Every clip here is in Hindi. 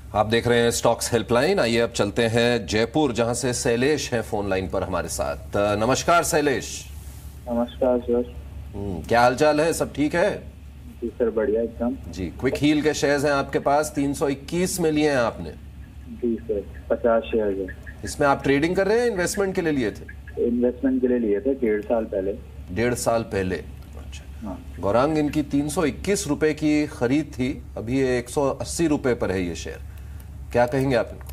आप देख रहे हैं स्टॉक्स हेल्पलाइन। आइए अब चलते हैं जयपुर, जहां से शैलेश हैं फोन लाइन पर हमारे साथ। नमस्कार शैलेश। नमस्कार सर। क्या हालचाल है, सब ठीक है? जी सर, बढ़िया एकदम। जी, क्विक हील के शेयर्स हैं आपके पास, 321 में लिए हैं आपने। जी सर, 50 शेयर है। इसमें आप ट्रेडिंग कर रहे हैं, इन्वेस्टमेंट के लिए लिए थे? इन्वेस्टमेंट के लिए लिए थे 1.5 साल पहले। 1.5 साल पहले, अच्छा। हाँ। गौरांग, इनकी 321 रुपए की खरीद थी, अभी ये 180 रुपए पर है ये शेयर। क्या कहेंगे आप इनको?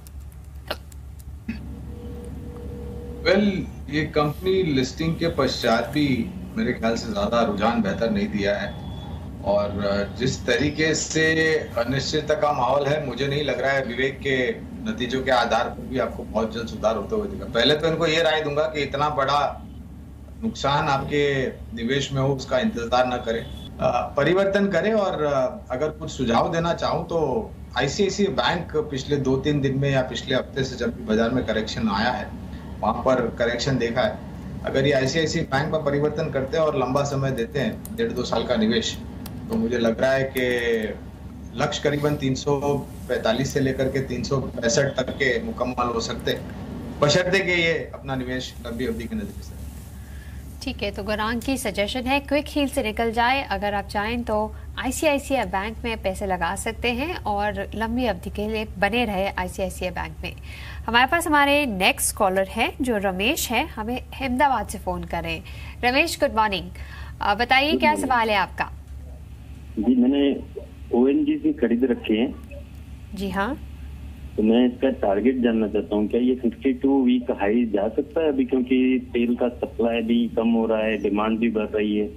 ये कंपनी लिस्टिंग के पश्चात भी मेरे ख्याल से ज्यादा रुझान बेहतर नहीं दिया है, और जिस तरीके से अनिश्चितता का माहौल है, मुझे नहीं लग रहा है विवेक के नतीजों के आधार पर भी आपको बहुत जल्द सुधार होते हुए दिखेगा। पहले तो इनको ये राय दूंगा कि इतना बड़ा नुकसान आपके निवेश में हो उसका इंतजार न करें, परिवर्तन करें। और अगर कुछ सुझाव देना चाहूं तो आईसीआईसीआई बैंक पिछले 2-3 दिन में या पिछले हफ्ते से जब भी बाजार में करेक्शन आया है, वहां पर करेक्शन देखा है। अगर ये आईसीआईसीआई बैंक में परिवर्तन करते हैं और लंबा समय देते हैं, 1.5-2 साल का निवेश, तो मुझे लग रहा है कि लक्ष्य करीबन 345 से लेकर के 365 तक के मुकम्मल हो सकते हैं, बशर्ते कि ये अपना निवेश लंबी अवधि के नजरिए से। ठीक है, तो गौरांग की सजेशन है क्विक हील से निकल जाए। अगर आप चाहें तो आईसीआईसीआई बैंक में पैसे लगा सकते हैं और लंबी अवधि के लिए बने रहे आईसीआईसीआई बैंक में। हमारे पास हमारे नेक्स्ट कॉलर है जो रमेश है, हमें अहमदाबाद से फोन कर रहे हैं। रमेश, गुड मॉर्निंग, बताइए क्या सवाल है आपका? जी, मैंने ओएनजीसी खरीद रखे हैं। जी हाँ, तो मैं इसका टारगेट जानना चाहता हूँ, क्या ये 52 वीक हाई जा सकता है अभी? क्योंकि तेल का सप्लाई भी कम हो रहा है, डिमांड भी बढ़ रही है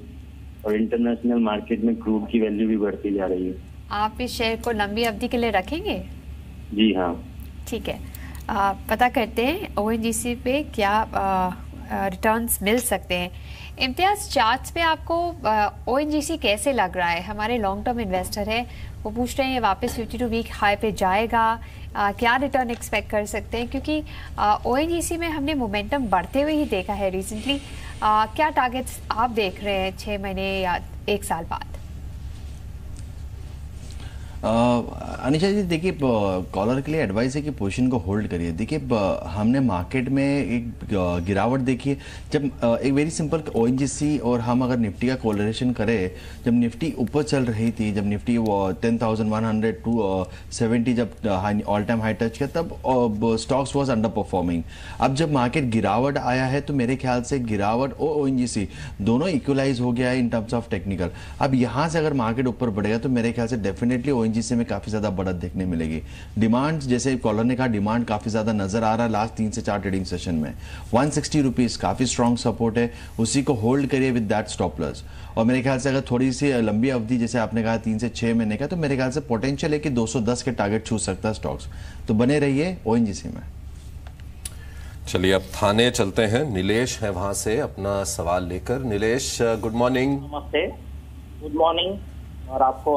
और इंटरनेशनल मार्केट में क्रूड की वैल्यू भी बढ़ती जा रही है। आप इस शेयर को लंबी अवधि के लिए रखेंगे? जी हाँ। ठीक है, पता करते हैं ओएनजीसी पे क्या रिटर्न्स मिल सकते हैं। इम्तियाज, चार्ट्स पे आपको ओएनजीसी कैसे लग रहा है? हमारे लॉन्ग टर्म इन्वेस्टर है, वो पूछ रहे हैं ये वापस 52 वीक हाई पे जाएगा, क्या रिटर्न एक्सपेक्ट कर सकते हैं? क्योंकि ओएनजीसी में हमने मोमेंटम बढ़ते हुए ही देखा है रिसेंटली। क्या टारगेट्स आप देख रहे हैं 6 महीने या 1 साल बाद? अनिशा जी, देखिए, कॉलर के लिए एडवाइस है कि पोजीशन को होल्ड करिए। देखिए, हमने मार्केट में एक गिरावट देखी है। जब एक वेरी सिंपल ओएनजीसी और हम अगर निफ्टी का कोरिलेशन करें, जब निफ्टी ऊपर चल रही थी, जब निफ्टी 10,100 टू 70 जब ऑल टाइम हाई टच किया, तब स्टॉक्स वाज अंडर परफॉर्मिंग। अब जब मार्केट गिरावट आया है तो मेरे ख्याल से गिरावट और ओएनजीसी दोनों इक्वलाइज हो गया है इन टर्म्स ऑफ टेक्निकल। अब यहाँ से अगर मार्केट ऊपर बढ़ेगा तो मेरे ख्याल से डेफिनेटली ओएनजीसी में काफी ज्यादा बढ़त देखने मिलेगी। डिमांड, जैसे कॉलर ने कहा, डिमांड काफी ज्यादा नजर आ रहा है लास्ट 3 से 4 ट्रेडिंग सेशन में। 160 रुपीज काफी स्ट्रॉन्ग सपोर्ट है, उसी को होल्ड करिए विद दैट स्टॉप लॉस। और मेरे ख्याल से अगर थोड़ी सी लंबी अवधि, जैसे आपने कहा 3 से 6 महीने का, तो मेरे ख्याल से पोटेंशियल है कि 210 के टारगेट छू सकता है स्टॉक्स। तो बने रहिए ओएनजीसी में। चलिए अब थाने चलते हैं। नीलेश है वहां से अपना सवाल लेकर। Nilesh, good morning. नमस्ते, गुड मॉर्निंग, और आपको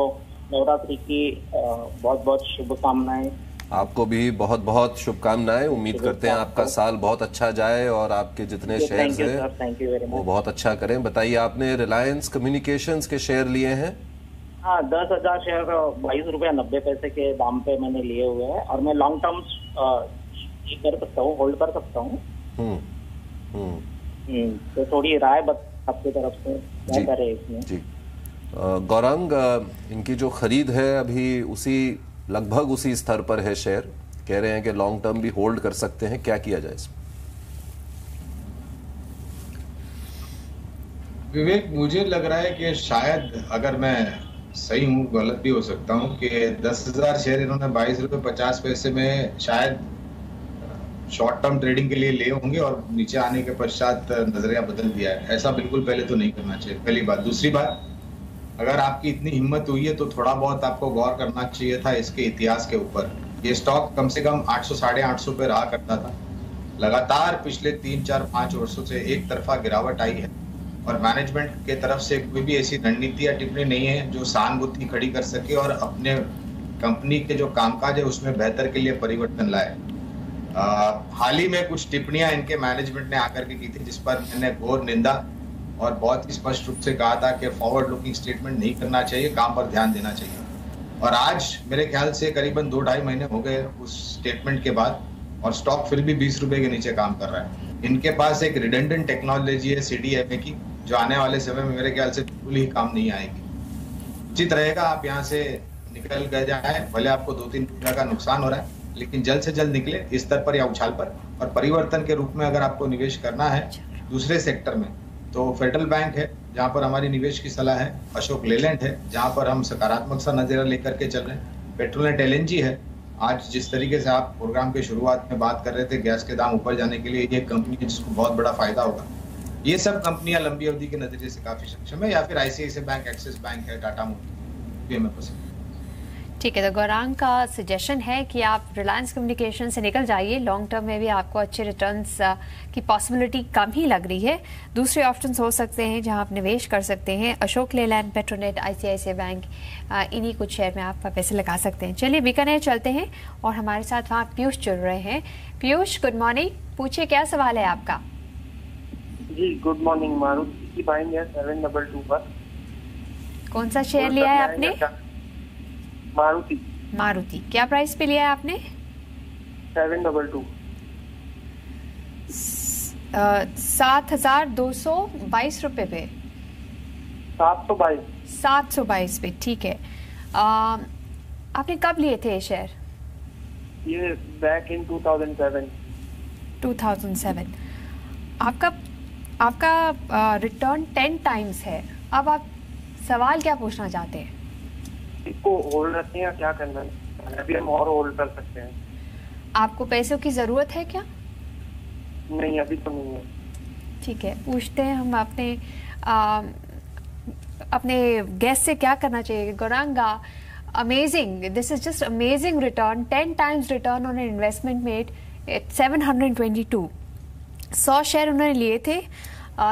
नवरात्रि की बहुत बहुत शुभकामनाएं। आपको भी बहुत बहुत शुभकामनाएं। उम्मीद करते हैं आपका साल बहुत अच्छा जाए और आपके जितने शेयर्स हैं वो बहुत अच्छा करें। बताइए, आपने रिलायंस कम्युनिकेशंस के शेयर लिए हैं? हाँ, 10,000 शेयर 22.90 के दाम पे मैंने लिए हुए हैं, और मैं लॉन्ग टर्म कर सकता हूँ, होल्ड कर सकता हूँ। तो थोड़ी राय आपकी तरफ से क्या करें इसमें? जी गौरांग, इनकी जो खरीद है अभी उसी लगभग उसी स्तर पर है शेयर, कह रहे हैं कि लॉन्ग टर्म भी होल्ड कर सकते हैं, क्या किया जाए इसमें? विवेक, मुझे लग रहा है कि शायद, अगर मैं सही हूँ गलत भी हो सकता हूँ, कि 10,000 शेयर इन्होंने 22.50 में शायद शॉर्ट टर्म ट्रेडिंग के लिए लिए होंगे और नीचे आने के पश्चात नजरिया बदल दिया है। ऐसा बिल्कुल पहले तो नहीं करना चाहिए, पहली बात। दूसरी बात, अगर आपकी इतनी हिम्मत हुई है तो थोड़ा बहुत आपको गौर करना चाहिए था इसके इतिहास के ऊपर। ये स्टॉक कम से कम 800 साढ़े 800 पे रहा करता था, लगातार पिछले 3-4-5 वर्षों से एक तरफा गिरावट आई है, और मैनेजमेंट के तरफ से कोई भी ऐसी रणनीति या टिप्पणी नहीं है जो सहानुभूति खड़ी कर सके और अपने कंपनी के जो कामकाज है उसमें बेहतर के लिए परिवर्तन लाए। हाल ही में कुछ टिप्पणियां इनके मैनेजमेंट ने आकर के की थी, जिस पर मैंने घोर निंदा और बहुत ही स्पष्ट रूप से कहा था कि फॉरवर्ड लुकिंग स्टेटमेंट नहीं करना चाहिए, काम पर ध्यान देना चाहिए। और आज मेरे ख्याल से करीबन 2-2.5 महीने हो गए उस स्टेटमेंट के बाद, और स्टॉक फिर भी 20 रुपए के नीचे काम कर रहा है। इनके पास एक रिडेंडेंट टेक्नोलॉजी है CDMA की, जो आने वाले समय में मेरे ख्याल से बिल्कुल ही काम नहीं आएगी। उचित रहेगा आप यहाँ से निकल गए जाए, भले आपको 2-3 रुपये का नुकसान हो रहा है, लेकिन जल्द से जल्द निकले इस स्तर पर या उछाल पर। और परिवर्तन के रूप में अगर आपको निवेश करना है दूसरे सेक्टर में, तो फेडरल बैंक है जहां पर हमारी निवेश की सलाह है, अशोक लेलैंड है जहां पर हम सकारात्मक सा नजरिया लेकर के चल रहे हैं, पेट्रोनेट LNG है। आज जिस तरीके से आप प्रोग्राम के शुरुआत में बात कर रहे थे गैस के दाम ऊपर जाने के लिए, ये कंपनी है जिसको बहुत बड़ा फायदा होगा। ये सब कंपनियां लंबी अवधि के नजरिए से काफी सक्षम है, या फिर ICICI बैंक, एक्सिस बैंक है, टाटा मोटर्स हमें पसंद। ठीक है, तो गौरांग का सजेशन है कि आप रिलायंस कम्युनिकेशन से निकल जाइए। लॉन्ग टर्म में भी आपको अच्छे रिटर्न्स की पॉसिबिलिटी कम ही लग रही है। दूसरे ऑप्शंस हो सकते हैं जहां आप निवेश कर सकते हैं, Ashok Leyland, Petronet, ICICI bank, इन्हीं कुछ शेयर में आप पैसे लगा सकते हैं। चलिए बीकानेर चलते हैं और हमारे साथ वहाँ पीयूष जुड़ रहे हैं। पीयूष, गुड मॉर्निंग, पूछिए क्या सवाल है आपका। जी गुड मॉर्निंग। मारुति की बाइंग है 722 पर। कौन सा शेयर लिया है आपने? मारुति। क्या प्राइस पे लिया है आपने? 722। 7,222 रुपए पे। 722 पे, ठीक है। आपने कब लिए थे ये शेयर? ये बैक इन 2007। आपका रिटर्न 10 टाइम्स है। अब आप सवाल क्या पूछना चाहते हैं? इसको होल्ड रखते हैं या क्या करना है? अभी हम और होल्ड कर सकते हैं। आपको पैसों की जरूरत है क्या? नहीं, अभी तो नहीं है। ठीक है, पूछते हैं हम अपने गेस्ट से क्या करना चाहिए। Gauranga, amazing, this is just amazing return, 10 times return on an investment made at 722। 100 share उन्होंने लिए थे,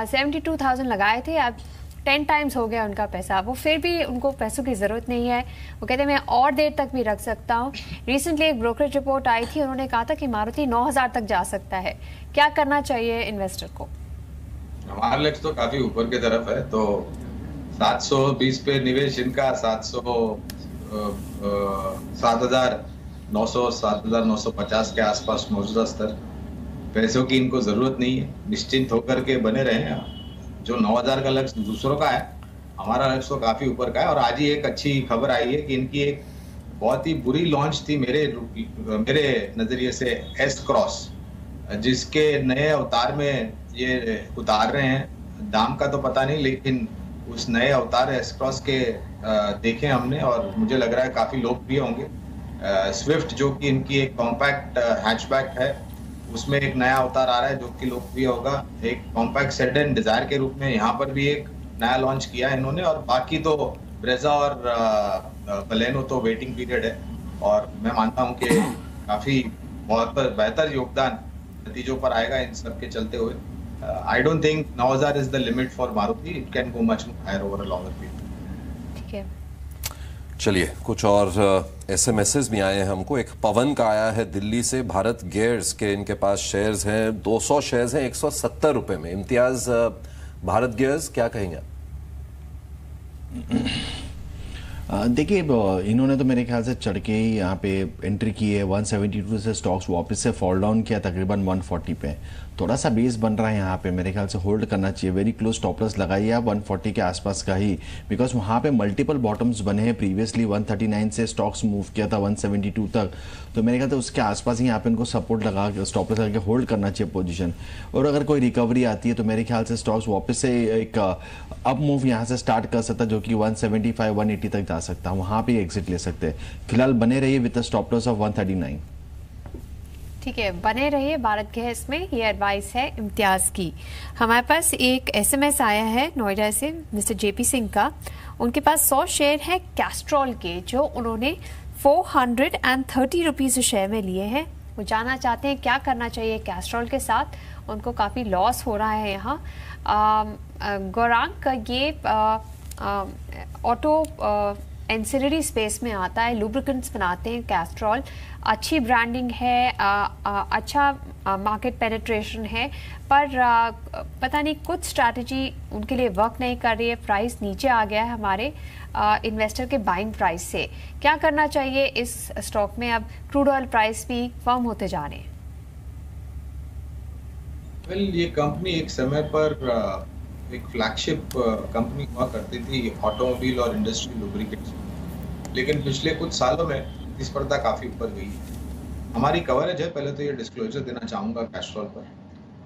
72,000 लगाए थे, अब 10 टाइम्स हो गया उनका पैसा। वो फिर भी उनको पैसों की ज़रूरत नहीं है। वो कहते हैं मैं और देर तक भी रख सकता हूँ। रिसेंटली एक ब्रोकरेज रिपोर्ट आई थी, उन्होंने कहा था कि मारुति 9,000 तक जा सकता है। क्या करना चाहिए इन्वेस्टर को? हमारा लक्ष्य तो काफी ऊपर की तरफ है, तो 720 पे निवेश इनका 7,900 7,950 के आसपास मौजूदा स्तर। पैसों की इनको जरूरत नहीं है, निश्चिंत होकर के बने रहे। जो 9,000 का लक्ष्य दूसरों का है, हमारा लक्ष्य तो काफी ऊपर का है। और आज ही एक अच्छी खबर आई है कि इनकी एक बहुत ही बुरी लॉन्च थी मेरे नजरिए से, S-Cross, जिसके नए अवतार में ये उतार रहे हैं। दाम का तो पता नहीं, लेकिन उस नए अवतार S-Cross के देखे हमने और मुझे लग रहा है काफी लोकप्रिय होंगे। स्विफ्ट जो कि इनकी एक कॉम्पैक्ट हैचबैक है, उसमें एक नया अवतार आ रहा है जो कि लोकप्रिय होगा। एक कॉम्पैक्ट सेडान डिजायर के रूप में यहाँ पर भी एक नया लॉन्च किया है इन्होंने। और बाकी तो ब्रेजा और बलेनो तो वेटिंग पीरियड है, और मैं मानता हूँ कि काफी बहुत बेहतर योगदान नतीजों पर आएगा इन सब के चलते हुए। I don't think 9,000 is the limit for Maruti, it can go much higher over a longer period. ठीक है, चलिए कुछ और SMS भी आए हैं हमको। एक पवन का आया है दिल्ली से, भारत गेयर्स के इनके पास शेयर्स हैं, 200 शेयर्स हैं 170 रुपए में। इम्तियाज, भारत गेयर्स क्या कहेंगे आप? देखिए इन्होंने तो मेरे ख्याल से चढ़ के ही यहाँ पे एंट्री की है। 172 से स्टॉक्स वापस से फॉल डाउन किया तकरीबन 140 पे। थोड़ा सा बेस बन रहा है यहाँ पे, मेरे ख्याल से होल्ड करना चाहिए। वेरी क्लोज स्टॉप लॉस लगाइए आप 140 के आसपास का ही, बिकॉज वहाँ पे मल्टीपल बॉटम्स बने हैं। प्रीवियसली 139 से स्टॉक्स मूव किया था 172 तक, तो मेरे ख्याल से उसके आसपास ही यहाँ पे इनको सपोर्ट लगा के स्टॉप लॉस लगा के होल्ड करना चाहिए पोजीशन। और अगर कोई रिकवरी आती है तो मेरे ख्याल से स्टॉक्स वापस से एक अप मूव यहाँ से स्टार्ट कर सकता है, जो कि 175 180 तक जा सकता है, वहाँ पे एग्जिट ले सकते हैं। फिलहाल बने रहिए विद स्टॉप लॉस ऑफ 139। ठीक है, बने रहिए भारत गैस में, ये एडवाइस है इम्तियाज की। हमारे पास एक SMS आया है नोएडा से मिस्टर JP सिंह का। उनके पास 100 शेयर है कैस्ट्रॉल के, जो उन्होंने 430 रुपीज शेयर में लिए हैं। वो जानना चाहते हैं क्या करना चाहिए कैस्ट्रॉल के साथ, उनको काफ़ी लॉस हो रहा है यहाँ। गौरांग का ये ऑटो एंसिलरी स्पेस में आता है, लुब्रिकेंट्स बनाते हैं कैस्ट्रॉल, अच्छी ब्रांडिंग है, अच्छा मार्केट पेनिट्रेशन है, पर पता नहीं कुछ स्ट्रैटेजी उनके लिए वर्क नहीं कर रही है, प्राइस नीचे आ गया है हमारे इन्वेस्टर के बाइंग प्राइस से। क्या करना चाहिए इस स्टॉक में? अब क्रूड ऑयल प्राइस भी फर्म होते जा रहे हैं। वेल, ये कंपनी एक समय पर एक फ्लैगशिप कंपनी हुआ करती थी ऑटोमोबाइल और इंडस्ट्रियल लुब्रिकेंट्स, लेकिन पिछले कुछ सालों में प्रतिस्पर्धा काफ़ी ऊपर गई है। हमारी कवरेज है, पहले तो ये डिस्क्लोजर देना चाहूँगा कैस्ट्रॉल पर,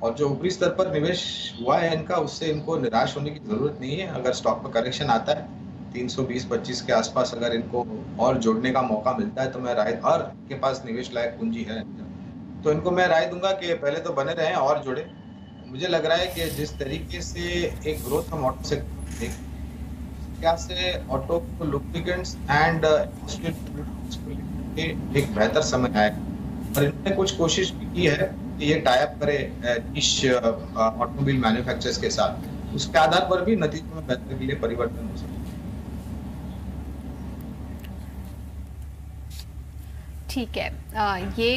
और जो ऊपरी स्तर पर निवेश हुआ है इनका, उससे इनको निराश होने की ज़रूरत नहीं है। अगर स्टॉक में करेक्शन आता है 320-25 के आसपास, अगर इनको और जोड़ने का मौका मिलता है तो मैं राय, और के पास निवेश लायक पूंजी है तो इनको मैं राय दूंगा कि पहले तो बने रहें और जोड़े। मुझे लग रहा है कि जिस तरीके से एक ग्रोथ हम ऑटो से क्या से ऑटो लुब्रिकेंट्स एंड एक बेहतर समय आया, और इन्होंने कुछ कोशिश भी की है कि ये टाई अप करे निश ऑटोमोबाइल मैन्युफैक्चरर्स के साथ। उसके आधार पर भी नतीजों में बेहतर के लिए परिवर्तन हो सकता है। ठीक है, ये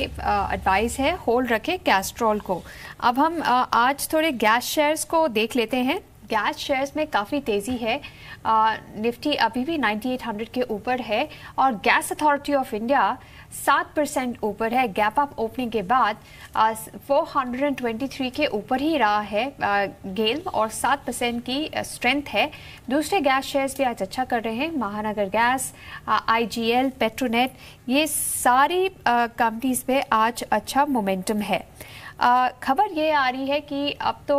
एडवाइस है, होल्ड रखें कैस्ट्रॉल को। अब हम आज थोड़े गैस शेयर्स को देख लेते हैं। गैस शेयर्स में काफ़ी तेज़ी है। निफ्टी अभी भी 9800 के ऊपर है और गैस अथॉरिटी ऑफ इंडिया 7% ऊपर है। गैप अप ओपनिंग के बाद 423 के ऊपर ही रहा है गेल, और 7% की स्ट्रेंथ है। दूसरे गैस शेयर्स भी आज अच्छा कर रहे हैं। महानगर गैस, IGL, पेट्रोनेट, ये सारी कंपनीज पे आज अच्छा मोमेंटम है। खबर ये आ रही है कि अब तो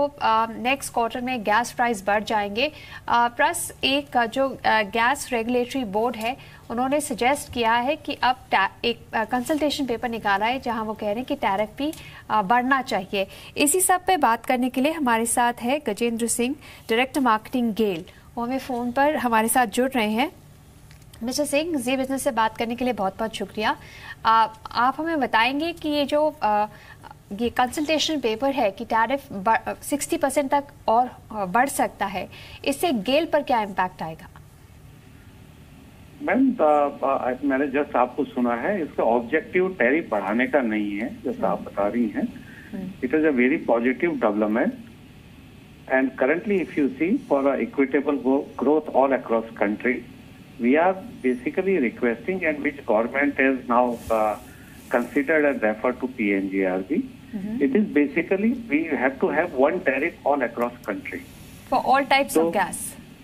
नेक्स्ट क्वार्टर में गैस प्राइस बढ़ जाएंगे। प्लस एक जो गैस रेगुलेटरी बोर्ड है, उन्होंने सजेस्ट किया है कि अब एक कंसल्टेशन पेपर निकाला है जहां वो कह रहे हैं कि टैरिफ भी बढ़ना चाहिए। इसी सब पे बात करने के लिए हमारे साथ है गजेंद्र सिंह, डायरेक्टर मार्केटिंग गेल। वो हमें फ़ोन पर हमारे साथ जुड़ रहे हैं। मिस्टर सिंह, जी बिजनेस से बात करने के लिए बहुत बहुत शुक्रिया। आप हमें बताएंगे कि ये जो ये कंसल्टेशन पेपर है कि टैरिफ 60% तक और बढ़ सकता है, इससे गेल पर क्या इम्पैक्ट आएगा? मैम, मैंने जस्ट आपको सुना है, इसका ऑब्जेक्टिव टैरिफ बढ़ाने का नहीं है जैसा आप बता रही हैं। It is a very positive development, and currently if you see for equitable growth all across country, we are basically requesting, and which government is now considered and referred to PNGRB. It is basically we have to have one tariff all across country for all types of gas.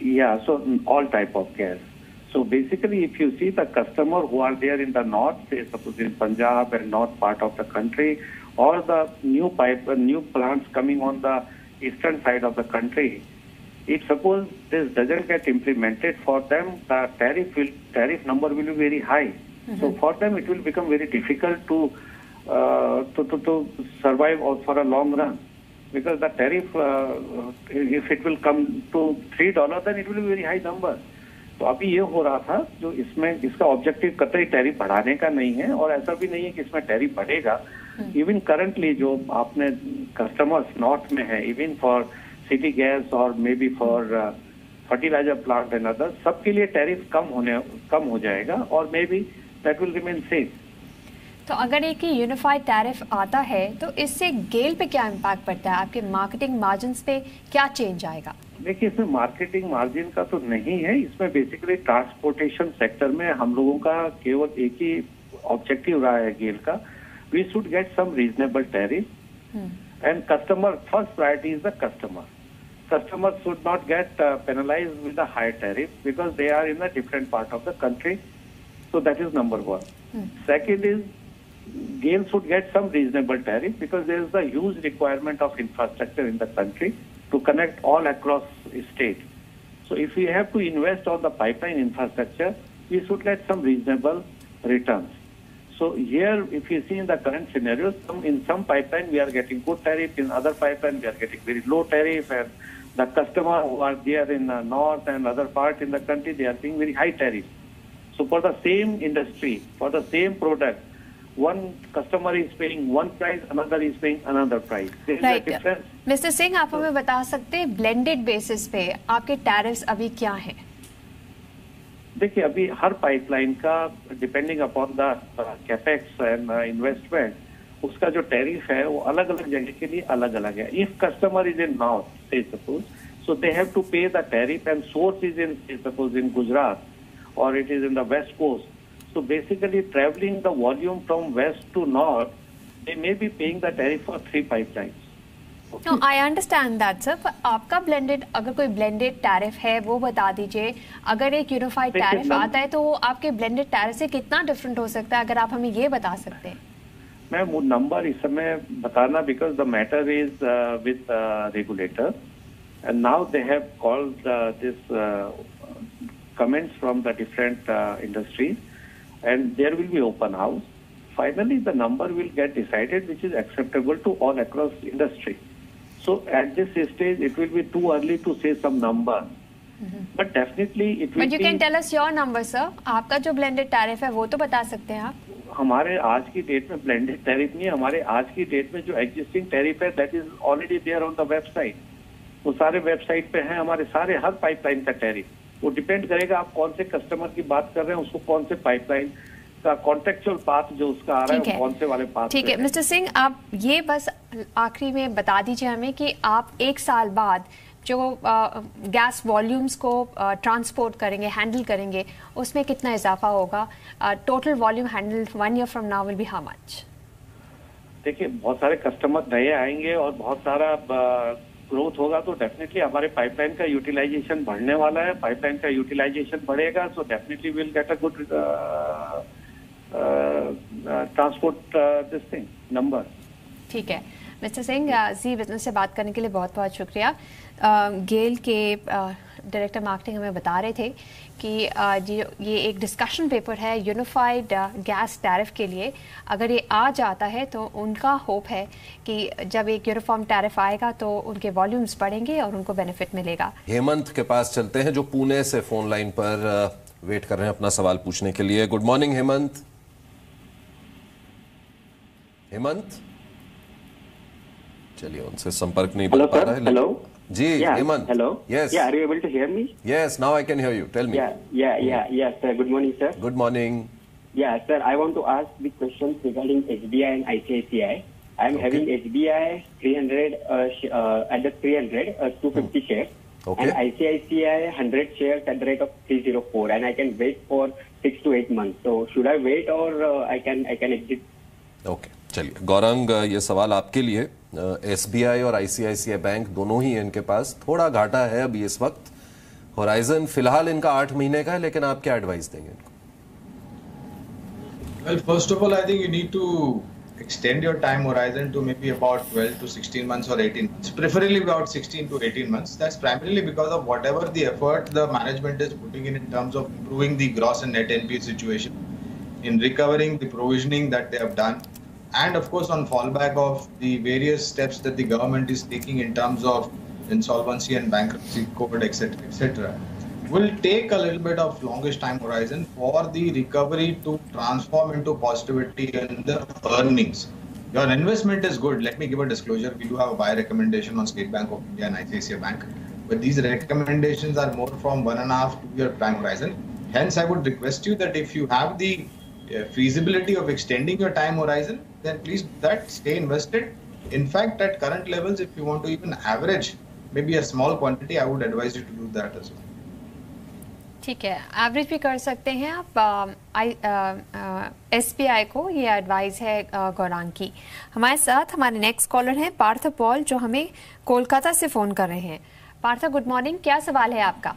Yeah, so all type of gas. So basically, if you see the customer who are there in the north, say suppose in Punjab and north part of the country, or the new plants coming on the eastern side of the country, if suppose this doesn't get implemented for them, the tariff number will be very high. So for them it will become very difficult to survive for a long run, because the tariff if it will come to $3, then it will be very high number. तो अभी ये हो रहा था, जो इसमें इसका ऑब्जेक्टिव कतई टैरिफ बढ़ाने का नहीं है, और ऐसा भी नहीं है कि इसमें टैरिफ बढ़ेगा। इवन करंटली जो आपने कस्टमर्स नॉर्थ में है, इवन फॉर सिटी गैस और may be for fertilizer plant and other, सबके लिए टैरिफ कम हो जाएगा, और may be that will remain same. तो अगर एक ही यूनिफाइड टैरिफ आता है तो इससे गेल पे क्या इम्पैक्ट पड़ता है? आपके मार्केटिंग मार्जिन्स पे क्या चेंज आएगा? देखिए, इसमें मार्केटिंग मार्जिन का तो नहीं है, इसमें बेसिकली ट्रांसपोर्टेशन सेक्टर में हम लोगों का केवल एक ही ऑब्जेक्टिव रहा है गेल का, we should get some reasonable tariff, and customer first priority is the customer. Customers should not get penalized with a higher tariff because they are in a different part of the country. So that is number one. Second is, GAIL should get some reasonable tariff because there is a huge requirement of infrastructure in the country to connect all across state. So if we have to invest on the pipeline infrastructure, we should get some reasonable returns. So here, if you see in the current scenario, in some pipeline we are getting good tariff, in other pipeline we are getting very low tariff, and the customer who are there in the north and other part in the country, they are paying very high tariff. So for the same industry, for the same product, one customer is paying one price, another is paying another price. There is a difference. Mister Singh, आप हमें बता सकते हैं ब्लेंडेड बेसिस पे आपके टैरिफ्स अभी क्या हैं? देखिए, अभी हर पाइपलाइन का depending upon the capex and investment, उसका जो टैरिफ है वो अलग अलग जगह के लिए अलग अलग है. If customer is in north, से suppose, so they have to pay the tariff, and source is in, say, suppose in Gujarat, or it is in the west coast. So basically traveling the volume from west to north, they may be paying the tariff for 3 pipelines. No, I understand that, sir. पर आपका ब्लेंडेड, अगर कोई ब्लेंडेड टैरिफ है वो बता दीजिए. अगर एक यूनिफाइड टैरिफ आता है तो वो आपके ब्लेंडेड टैरिफ से कितना डिफरेंट हो सकता है, अगर आप हमें ये बता सकते हैं. मैम वो नंबर इस समय बताना, because the matter is with regulator, and now they have called this comments from the different industries, and there will be open house. Finally the number will get decided which is acceptable to all across industry. So at this stage it will be too early to say some number. But definitely it will be. But you can tell us your number, sir. आपका जो blended tariff है वो तो बता सकते हैं आप. हमारे आज की डेट में blended tariff नहीं है. हमारे आज की डेट में जो existing tariff है that is already there on the website. वो सारे वेबसाइट पे हैं हमारे सारे हर पाइपलाइन का टैरिफ. वो डिपेंड करेगा आप कौन से कस्टमर की बात कर रहे हैं, उसको कौन से पाइपलाइन का कॉन्ट्रेक्चुअल पाथ जो उसका आ रहा है कौन से वाले पाथ. ठीक है मिस्टर सिंह, आप ये बस आखिरी में बता दीजिए हमें कि आप 1 साल बाद जो गैस वॉल्यूम्स को ट्रांसपोर्ट करेंगे, हैंडल करेंगे, उसमें कितना इजाफा होगा. Total volume handle 1 year from now will be how much? देखिए बहुत सारे कस्टमर नए आएंगे और बहुत सारा ग्रोथ होगा, तो डेफिनेटली हमारे पाइपलाइन का यूटिलाइजेशन बढ़ने वाला है. पाइपलाइन का यूटिलाइजेशन बढ़ेगा, so definitely will get a good transport this thing number. ठीक है मिस्टर सिंह, जी बिजनेस से बात करने के लिए बहुत बहुत शुक्रिया. गेल के डायरेक्टर मार्केटिंग हमें बता रहे थे कि ये एक डिस्कशन पेपर है यूनिफाइड गैस टैरिफ के लिए. अगर ये आ जाता है तो उनका होप है कि जब एक यूनिफॉर्म टैरिफ आएगा तो उनके वॉल्यूम्स बढ़ेंगे और उनको बेनिफिट मिलेगा. हेमंत के पास चलते हैं जो पुणे से फोन लाइन पर वेट कर रहे हैं अपना सवाल पूछने के लिए. Good morning Hemant. हेमंत चलिए उनसे संपर्क नहीं बन पा रहा है. Hello ji Hemant. Hello. Yes. Yeah, are you able to hear me? Yes, now I can hear you. Tell me. Yeah, sir. Good morning, sir. Good morning. Yeah, sir. I want to ask the questions regarding SBI and ICICI. I am having SBI 300 at the 250 shares. Okay. And ICICI 100 shares at the rate of 304, and I can wait for 6 to 8 months. So should I wait or I can exit? Okay. चलिए गौरंग, ये सवाल आपके लिए. एसबीआई और आईसीआईसीआई बैंक दोनों ही इनके पास थोड़ा घाटा है अभी इस वक्त. होराइजन फिलहाल इनका 8 महीने का है, लेकिन आप क्या एडवाइस देंगे इनको? Well, first of all, I think you need to extend your time horizon to maybe about 12 to 16 months or 18 months, preferably about 16 to 18 months. That's primarily because of whatever the effort the management is putting in terms of improving the gross and net NPA situation, in recovering the provisioning that they have done, and of course on fallback of the various steps that the government is taking in terms of insolvency and bankruptcy code, etc. Will take a little bit of longish time horizon for the recovery to transform into positivity in the earnings. Your investment is good. Let me give a disclosure. We do have a buy recommendation on State Bank of India and ICICI Bank, but these recommendations are more from 1.5 to 2 year time horizon. Hence, I would request you that if you have the feasibility of extending your time horizon, then please do that, stay invested. In fact, at current levels, if you want to even average maybe a small quantity, I would advise you to do that as well. ठीक है, एवरेज भी कर सकते हैं आप. एसबीआई को ये एडवाइस है गौरांग की. हमारे साथ हमारे नेक्स्ट कॉलर हैं पार्थ पॉल, जो हमें कोलकाता से फोन कर रहे हैं. Parth, good morning. क्या सवाल है आपका?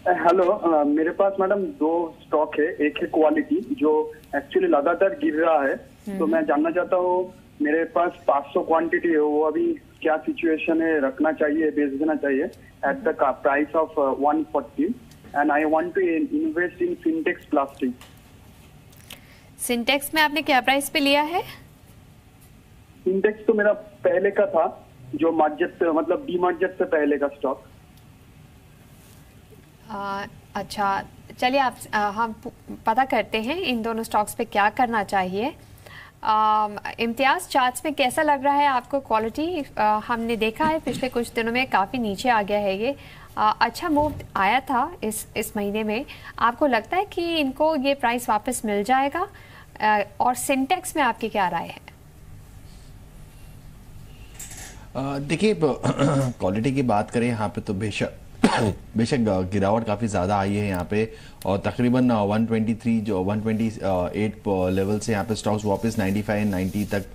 हेलो, मेरे पास मैडम 2 स्टॉक है. एक है क्वालिटी जो एक्चुअली लगातार गिर रहा है, तो मैं जानना चाहता हूँ मेरे पास 500 क्वांटिटी है, वो अभी क्या सिचुएशन है, रखना चाहिए, बेच देना चाहिए at the price of 140, and I want to invest in Sintex plastic. Sintex में आपने क्या प्राइस पे लिया है? सिंटेक्स तो मेरा पहले का था, जो मार्जेट मतलब डीमार्जेट से पहले का स्टॉक. अच्छा, चलिए आप हम पता करते हैं इन दोनों स्टॉक्स पे क्या करना चाहिए. इम्तियाज, चार्ट्स में कैसा लग रहा है आपको क्वालिटी? हमने देखा है पिछले कुछ दिनों में काफ़ी नीचे आ गया है ये. अच्छा मूव आया था इस महीने में. आपको लगता है कि इनको ये प्राइस वापस मिल जाएगा? और सिंटेक्स में आपकी क्या राय है? देखिए क्वालिटी की बात करें यहाँ पे तो बेशक गिरावट काफ़ी ज़्यादा आई है यहाँ पे, और तकरीबन 123 जो 128 लेवल से यहाँ पे स्टॉक्स वापस 95 90 तक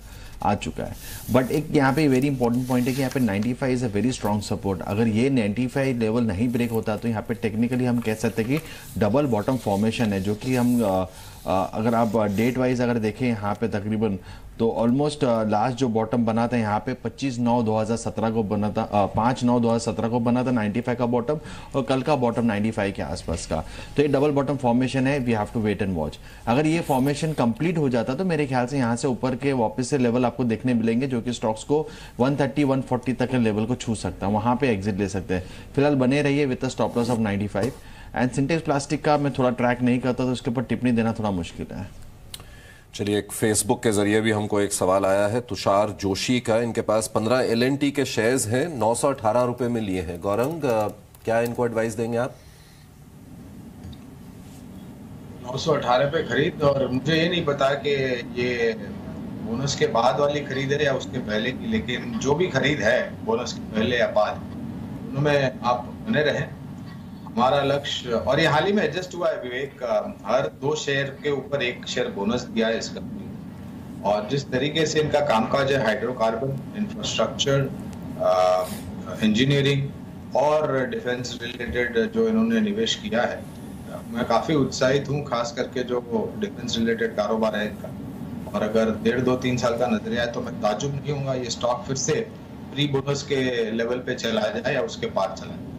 आ चुका है। बट एक यहाँ पे वेरी इंपॉर्टेंट पॉइंट है कि यहाँ पे 95 is a very strong support. अगर ये 95 लेवल नहीं ब्रेक होता तो यहाँ पे टेक्निकली हम कह सकते हैं कि डबल बॉटम फॉर्मेशन है, जो कि हम अगर आप डेट वाइज अगर देखें यहाँ पे तकरीबन तो ऑलमोस्ट लास्ट जो बॉटम बना था यहाँ पे 25/9/2017 को बना था, 5/9/2017 को बना था 95 का बॉटम, और कल का बॉटम 95 के आसपास का। तो ये डबल बॉटम फॉर्मेशन है, we have to wait and watch. अगर ये फॉर्मेशन कंप्लीट हो जाता तो मेरे ख्याल से यहाँ से ऊपर के वापस से लेवल आपको देखने मिलेंगे, जो कि स्टॉक्स को 130-140 तक के लेवल को छू सकता है, वहाँ पे एग्जिट ले सकते हैं। फिलहाल बने रहिए with stop loss of 95। And Sintex plastic का मैं थोड़ा ट्रैक नहीं करता तो उसके ऊपर टिप्पणी देना थोड़ा मुश्किल है। चलिए, एक फेसबुक के जरिए भी हमको एक सवाल आया है तुषार जोशी का। इनके पास 15 LNT के शेयर्स हैं, 918 रुपए में लिए हैं। गौरंग, क्या इनको एडवाइस देंगे आप? 918 पे खरीद, और मुझे ये नहीं पता कि ये बोनस के बाद वाली खरीद है या उसके पहले की, लेकिन जो भी खरीद है बोनस के पहले या बाद, उनमें आप बने रहें। हमारा लक्ष्य, और ये हाल ही में एडजस्ट हुआ है विवेक, हर 2 शेयर के ऊपर 1 शेयर बोनस दिया है इस कंपनी। और जिस तरीके से इनका कामकाज है, हाइड्रोकार्बन, इंफ्रास्ट्रक्चर, इंजीनियरिंग और डिफेंस रिलेटेड जो इन्होंने निवेश किया है, मैं काफ़ी उत्साहित हूँ, खास करके जो डिफेंस रिलेटेड कारोबार है इनका। और अगर 1.5-2-3 साल का नजरिया है तो मैं ताजुब नहीं होऊंगा ये स्टॉक फिर से प्री बोनस के लेवल पे चला जाए या उसके पार चला जाए।